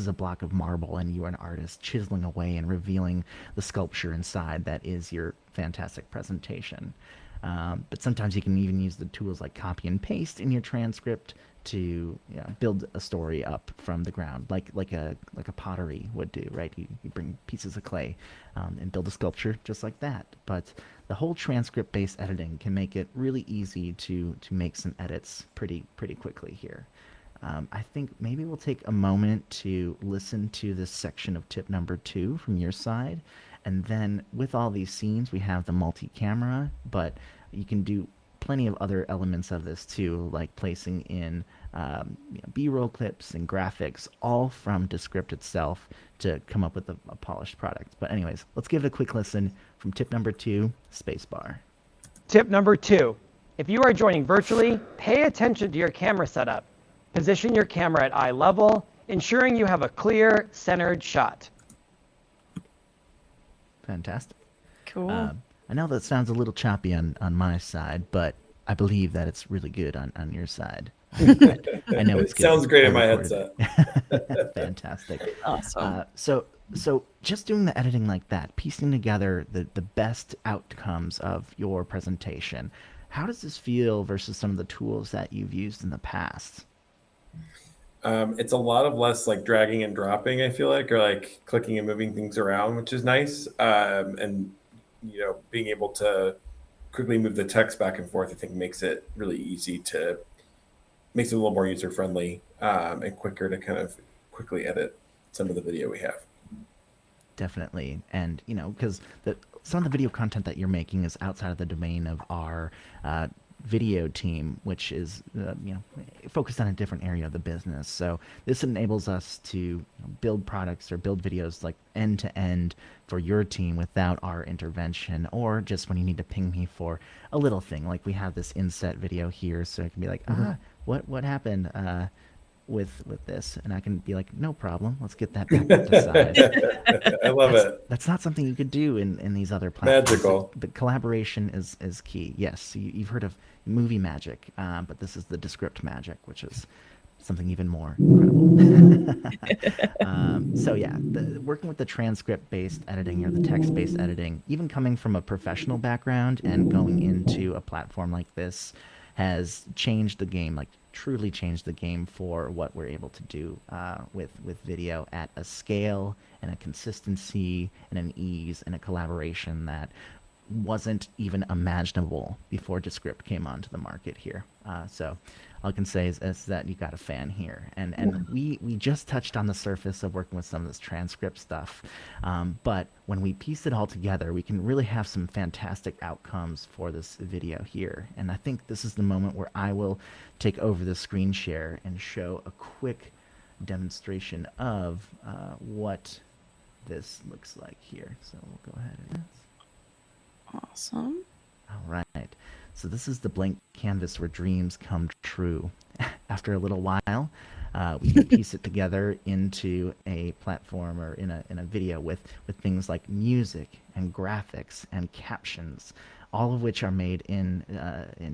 a block of marble and you're an artist chiseling away and revealing the sculpture inside that is your fantastic presentation. But sometimes you can even use the tools like copy and paste in your transcript to build a story up from the ground, like a pottery would do, right? You bring pieces of clay and build a sculpture just like that. But the whole transcript-based editing can make it really easy to make some edits pretty quickly here. I think maybe we'll take a moment to listen to this section of tip number 2 from your side. And then with all these scenes, we have the multi-camera, but you can do plenty of other elements of this too, like placing in B-roll clips and graphics, all from Descript itself to come up with a polished product. But anyways, let's give it a quick listen from tip number 2, spacebar. Tip number 2, if you are joining virtually, pay attention to your camera setup. Position your camera at eye level, ensuring you have a clear, centered shot. Fantastic. Cool. I know that sounds a little choppy on my side, but I believe that it's really good on your side. I know it's good. Sounds great in my recorded headset. Fantastic. Awesome. So just doing the editing like that, piecing together the best outcomes of your presentation, how does this feel versus some of the tools that you've used in the past? It's a lot of less like dragging and dropping, I feel like, or like clicking and moving things around, which is nice. And being able to quickly move the text back and forth, I think makes it really easy makes it a little more user friendly and quicker to kind of quickly edit some of the video we have. Definitely. And, because some of the video content that you're making is outside of the domain of our video team, which is focused on a different area of the business. So this enables us to build products or build videos like end to end for your team without our intervention, or just when you need to ping me for a little thing, like we have this inset video here, so it can be like, what happened with this, and I can be like, no problem, let's get that back up to side. I love it. That's not something you could do in these other platforms. Magical. But collaboration is key. Yes, you've heard of movie magic, but this is the Descript magic, which is something even more incredible. So yeah, working with the transcript-based editing or the text-based editing, even coming from a professional background and going into a platform like this, has changed the game, like truly changed the game for what we're able to do with video at a scale and a consistency and an ease and a collaboration that wasn't even imaginable before Descript came onto the market here. So all I can say is that you got a fan here. And we just touched on the surface of working with some of this transcript stuff. But when we piece it all together, we can really have some fantastic outcomes for this video here. And I think this is the moment where I will take over the screen share and show a quick demonstration of what this looks like here. So we'll go ahead and Awesome. all right. So this is the blank canvas where dreams come true. After a little while, we can piece it together into a platform or in a video with things like music and graphics and captions, all of which are made in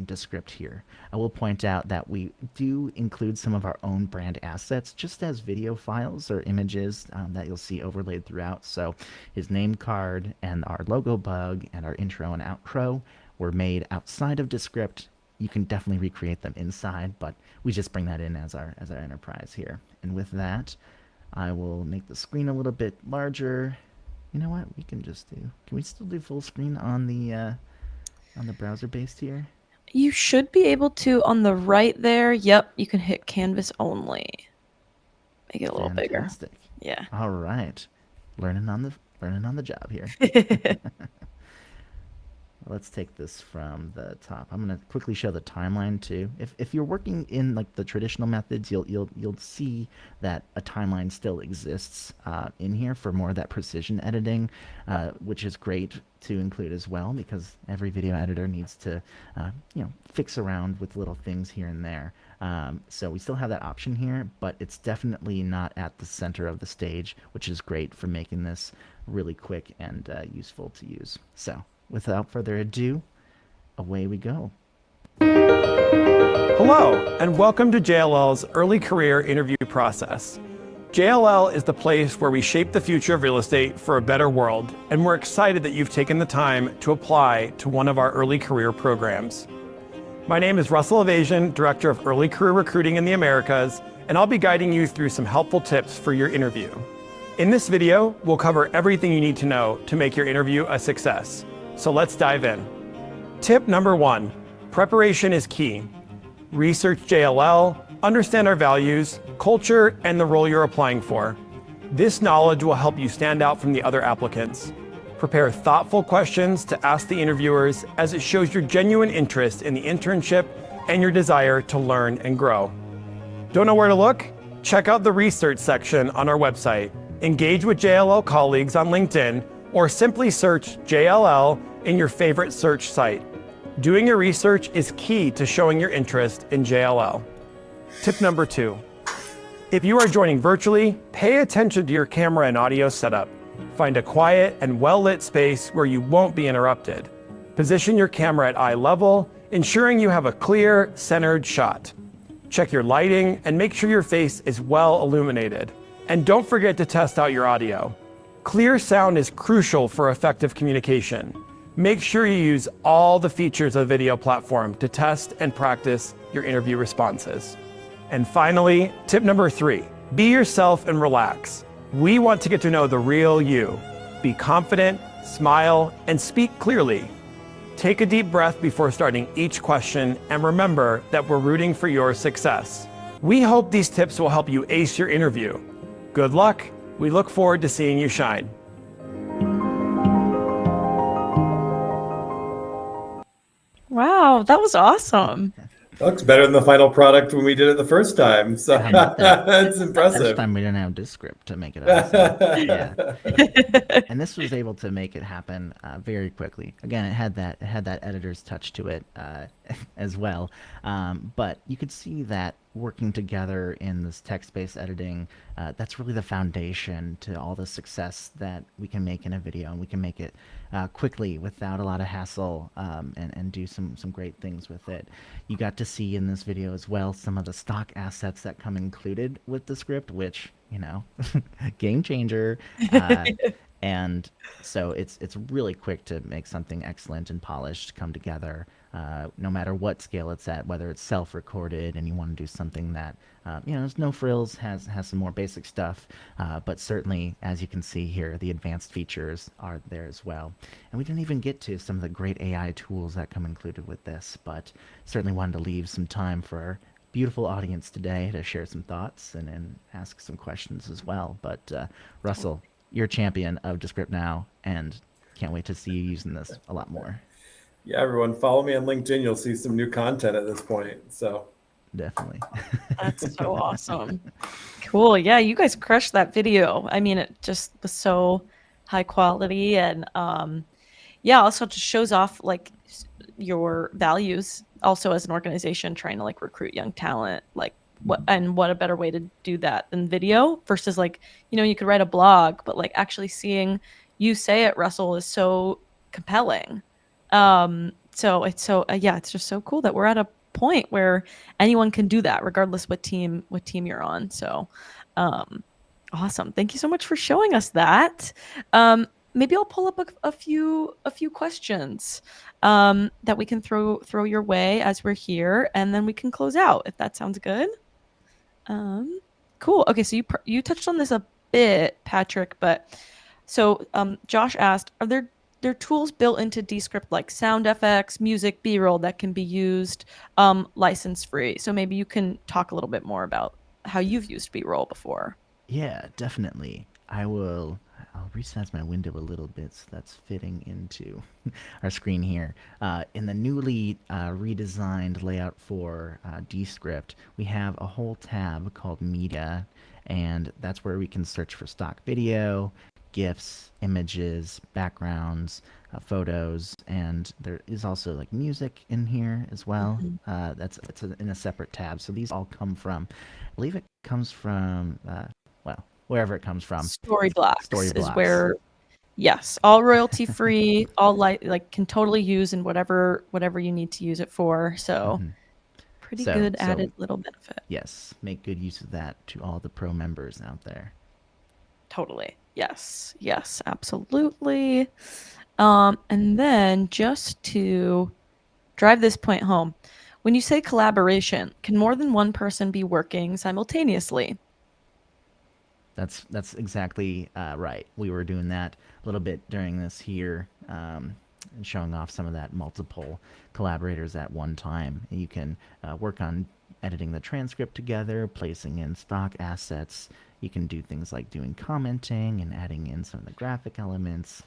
Descript here. I will point out that we do include some of our own brand assets just as video files or images that you'll see overlaid throughout. So his name card and our logo bug and our intro and outro were made outside of Descript. You can definitely recreate them inside, but we just bring that in as our enterprise here. And with that, I will make the screen a little bit larger. You know what? We can just do. Can we still do full screen on the browser based here? You should be able to on the right there. Yep, you can hit canvas only. Make it a little bigger. Fantastic. Yeah. All right. Learning on the job here. Let's take this from the top. I'm going to quickly show the timeline too. If you're working in like the traditional methods, you'll see that a timeline still exists in here for more of that precision editing, which is great to include as well, because every video editor needs to fix around with little things here and there. So we still have that option here, but it's definitely not at the center of the stage, which is great for making this really quick and useful to use. So without further ado, away we go. Hello, and welcome to JLL's early career interview process. JLL is the place where we shape the future of real estate for a better world, and we're excited that you've taken the time to apply to one of our early career programs. My name is Russell Aivazian, Director of Early Career Recruiting in the Americas, and I'll be guiding you through some helpful tips for your interview. In this video, we'll cover everything you need to know to make your interview a success. So let's dive in. Tip number 1, preparation is key. Research JLL, understand our values, culture, and the role you're applying for. This knowledge will help you stand out from the other applicants. Prepare thoughtful questions to ask the interviewers, as it shows your genuine interest in the internship and your desire to learn and grow. Don't know where to look? Check out the research section on our website. Engage with JLL colleagues on LinkedIn, or simply search JLL in your favorite search site. Doing your research is key to showing your interest in JLL. Tip number 2. If you are joining virtually, pay attention to your camera and audio setup. Find a quiet and well-lit space where you won't be interrupted. Position your camera at eye level, ensuring you have a clear, centered shot. Check your lighting and make sure your face is well illuminated. And don't forget to test out your audio. Clear sound is crucial for effective communication. Make sure you use all the features of the video platform to test and practice your interview responses. And finally, tip number 3, be yourself and relax. We want to get to know the real you. Be confident, smile, and speak clearly. Take a deep breath before starting each question, and remember that we're rooting for your success. We hope these tips will help you ace your interview. Good luck. We look forward to seeing you shine. Wow, that was awesome. Looks better than the final product when we did it the first time. So it's impressive. First time we didn't have Descript to make it awesome. Yeah. And this was able to make it happen very quickly. Again, it had that editor's touch to it as well. But you could see that working together in this text-based editing, that's really the foundation to all the success that we can make in a video, and we can make it quickly without a lot of hassle, and do some great things with it. You got to see in this video as well some of the stock assets that come included with Descript, which, you know, game changer. And so it's really quick to make something excellent and polished come together, no matter what scale it's at, whether it's self-recorded and you want to do something that, you know, there's no frills, has some more basic stuff, but certainly, as you can see here, the advanced features are there as well. And we didn't even get to some of the great AI tools that come included with this, but certainly wanted to leave some time for our beautiful audience today to share some thoughts and ask some questions as well. But Russell, you're a champion of Descript now, and can't wait to see you using this a lot more. Yeah, everyone, follow me on LinkedIn. You'll see some new content at this point. So definitely. That's so awesome. Cool. Yeah, you guys crushed that video. I mean, it just was so high quality, and yeah, also just shows off like your values also as an organization trying to like recruit young talent. Like what a better way to do that than video versus like, you know, you could write a blog, but like actually seeing you say it, Russell, is so compelling. So it's so yeah, it's just so cool that we're at a point where anyone can do that regardless what team you're on. So awesome. Thank you so much for showing us that. Maybe I'll pull up a few questions that we can throw your way as we're here, and then we can close out if that sounds good. Cool. Okay, so you touched on this a bit, Patrick, but so Josh asked, are there tools built into Descript like sound effects, music, B-roll that can be used license free? So maybe you can talk a little bit more about how you've used B-roll before. Yeah, definitely. I'll resize my window a little bit so that's fitting into our screen here. In the newly redesigned layout for Descript, we have a whole tab called Media, and that's where we can search for stock video, GIFs, images, backgrounds, photos, and there is also like music in here as well. It's in a separate tab. So these all come from, I believe it comes from, well, wherever it comes from. Storyblocks is where, yes, all royalty free, all like can totally use in whatever you need to use it for. So Pretty So- good so- added little benefit. Yes, make good use of that to all the pro members out there. Totally. Yes. Yes, absolutely. And then just to drive this point home, when you say collaboration, can more than one person be working simultaneously? That's exactly right. We were doing that a little bit during this here, and showing off some of that multiple collaborators at one time. You can work on editing the transcript together, placing in stock assets. You can do things like doing commenting and adding in some of the graphic elements.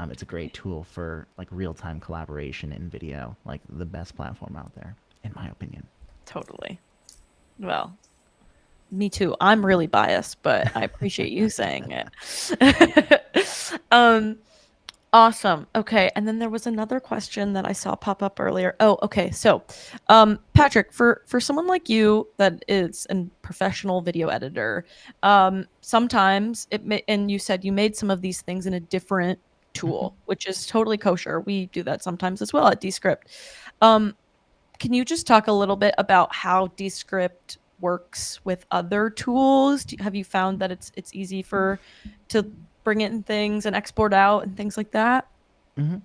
It's a great tool for like real-time collaboration in video, like the best platform out there, in my opinion. Totally. Well, me too. I'm really biased, but I appreciate you saying it. Awesome. Okay. And then there was another question that I saw pop up earlier. Oh, okay. So, Patrick, for someone like you that is a professional video editor, sometimes and you said you made some of these things in a different tool, which is totally kosher. We do that sometimes as well at Descript. Can you just talk a little bit about how Descript works with other tools? Have you found that it's easy to bring in things and export out and things like that? Mm-hmm.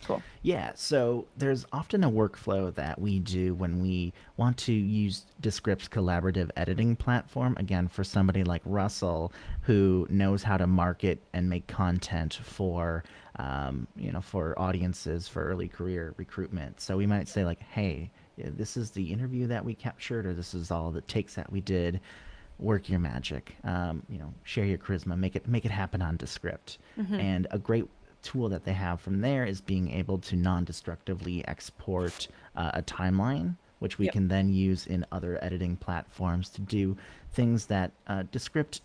Cool. Yeah, so there's often a workflow that we do when we want to use Descript's collaborative editing platform. Again, for somebody like Russell, who knows how to market and make content for, for audiences for early career recruitment. So we might say like, hey, this is the interview that we captured, or this is all the takes that we did. Work your magic, share your charisma, make it happen on Descript. And a great tool that they have from there is being able to non-destructively export a timeline, which we can then use in other editing platforms to do things that Descript,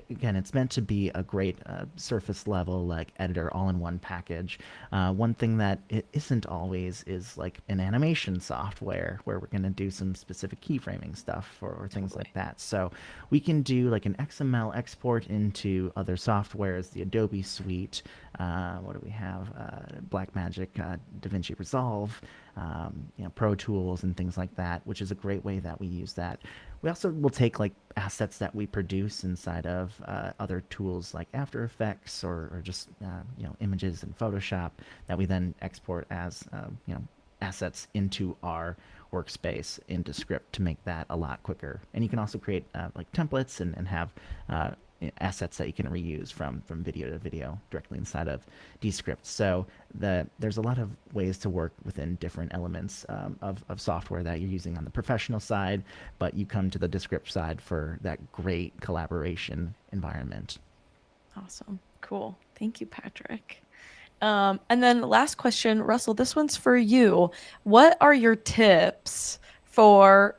again, it's meant to be a great surface level like editor all-in-one package. One thing that it isn't always is like an animation software where we're going to do some specific keyframing stuff or things like that. So we can do like an XML export into other softwares, the Adobe suite. What do we have? Blackmagic, DaVinci Resolve, Pro Tools and things like that, which is a great way that we use that. We also will take like assets that we produce inside of other tools like After Effects or just images in Photoshop that we then export as assets into our workspace in Descript to make that a lot quicker. And you can also create like templates and have assets that you can reuse from video to video directly inside of Descript. So there's a lot of ways to work within different elements of software that you're using on the professional side, but you come to the Descript side for that great collaboration environment. Awesome. Cool. Thank you, Patrick. And then last question, Russell, this one's for you. What are your tips for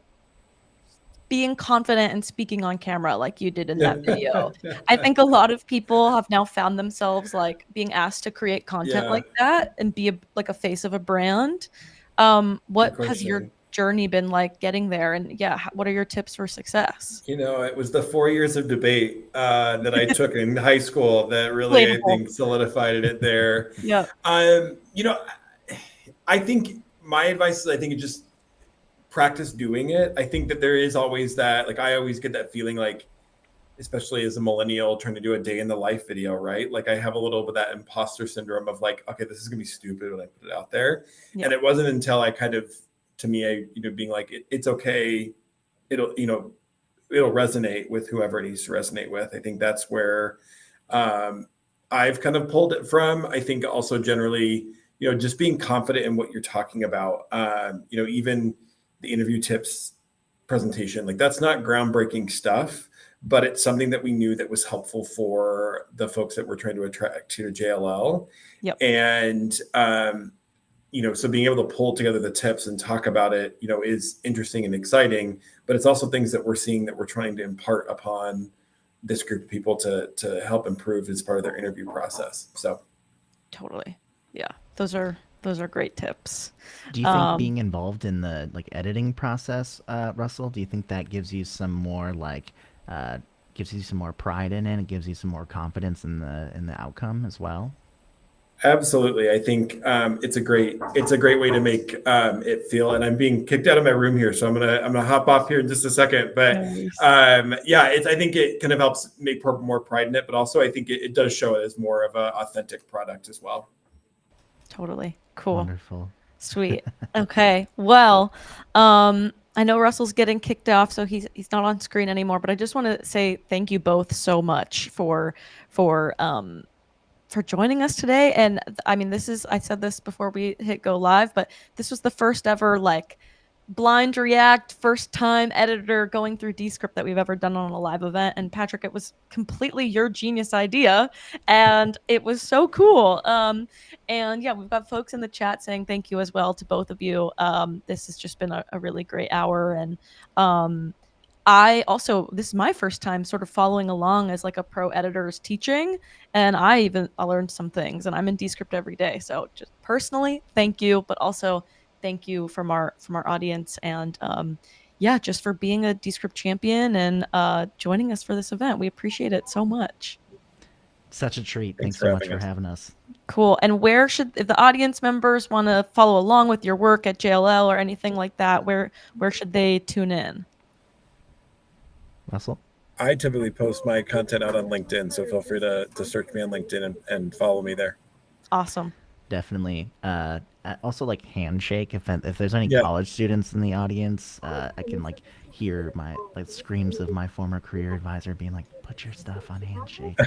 being confident and speaking on camera like you did in that video? I think a lot of people have now found themselves like being asked to create content like that and be like a face of a brand. What has your journey been like getting there? And what are your tips for success? It was the 4 years of debate that I took in high school that really, I think, solidified it there. Yeah. I think my advice is, I think, just practice doing it. I think that there is always that, like, I always get that feeling like, especially as a millennial trying to do a day in the life video, right? Like I have a little bit of that imposter syndrome of like, okay, this is gonna be stupid when I put it out there. Yeah. And it wasn't until I kind of, to me, being like, it's okay. It'll resonate with whoever it needs to resonate with. I think that's where I've kind of pulled it from. I think also generally, just being confident in what you're talking about, even the interview tips presentation, like that's not groundbreaking stuff, but it's something that we knew that was helpful for the folks that we're trying to attract to JLL. Yep. And, so being able to pull together the tips and talk about it, is interesting and exciting, but it's also things that we're seeing that we're trying to impart upon this group of people to help improve as part of their interview process. So. Totally. Yeah. Those are great tips. Do you think being involved in the editing process, Russell, do you think that gives you some more gives you some more pride in it? It gives you some more confidence in the outcome as well? Absolutely. I think it's a great way to make it feel. And I'm being kicked out of my room here, so I'm gonna hop off here in just a second. But Nice. yeah, I think it kind of helps make more pride in it, but also I think it does show it as more of an authentic product as well. Totally. Cool. Wonderful. Sweet. Okay. Well, I know Russell's getting kicked off, so he's not on screen anymore. But I just want to say thank you both so much for joining us today. And I mean, I said this before we hit go live, but this was the first ever like blind react, first time editor going through Descript that we've ever done on a live event. And Patrick, it was completely your genius idea, and it was so cool. And yeah, we've got folks in the chat saying thank you as well to both of you. This has just been a really great hour. And this is my first time sort of following along as like a pro editor's teaching, and I learned some things, and I'm in Descript every day. So just personally, thank you, but also thank you from our audience, and yeah, just for being a Descript champion and joining us for this event. We appreciate it so much. Such a treat. Thanks so much for having us. Cool. And if the audience members want to follow along with your work at JLL or anything like that, where should they tune in? Russell? I typically post my content out on LinkedIn, so feel free to search me on LinkedIn and follow me there. Awesome. Definitely. Also, like Handshake. If there's any college students in the audience, I can like hear my screams of my former career advisor being like, "Put your stuff on Handshake,"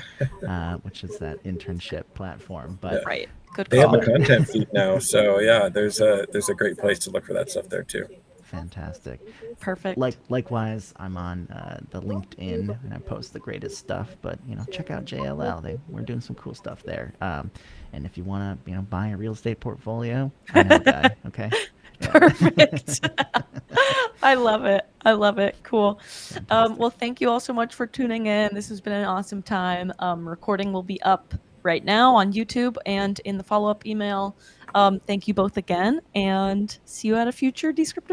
which is that internship platform. But right, good call. They have a content feed now, so yeah, there's a great place to look for that stuff there too. Fantastic. Perfect. Likewise, I'm on the LinkedIn and I post the greatest stuff. But check out JLL. We're doing some cool stuff there. And if you want to buy a real estate portfolio, I know a guy. Okay. Yeah. Perfect. I love it. Cool. Well, thank you all so much for tuning in. This has been an awesome time. Recording will be up right now on YouTube and in the follow-up email. Thank you both again, and see you at a future Descript event.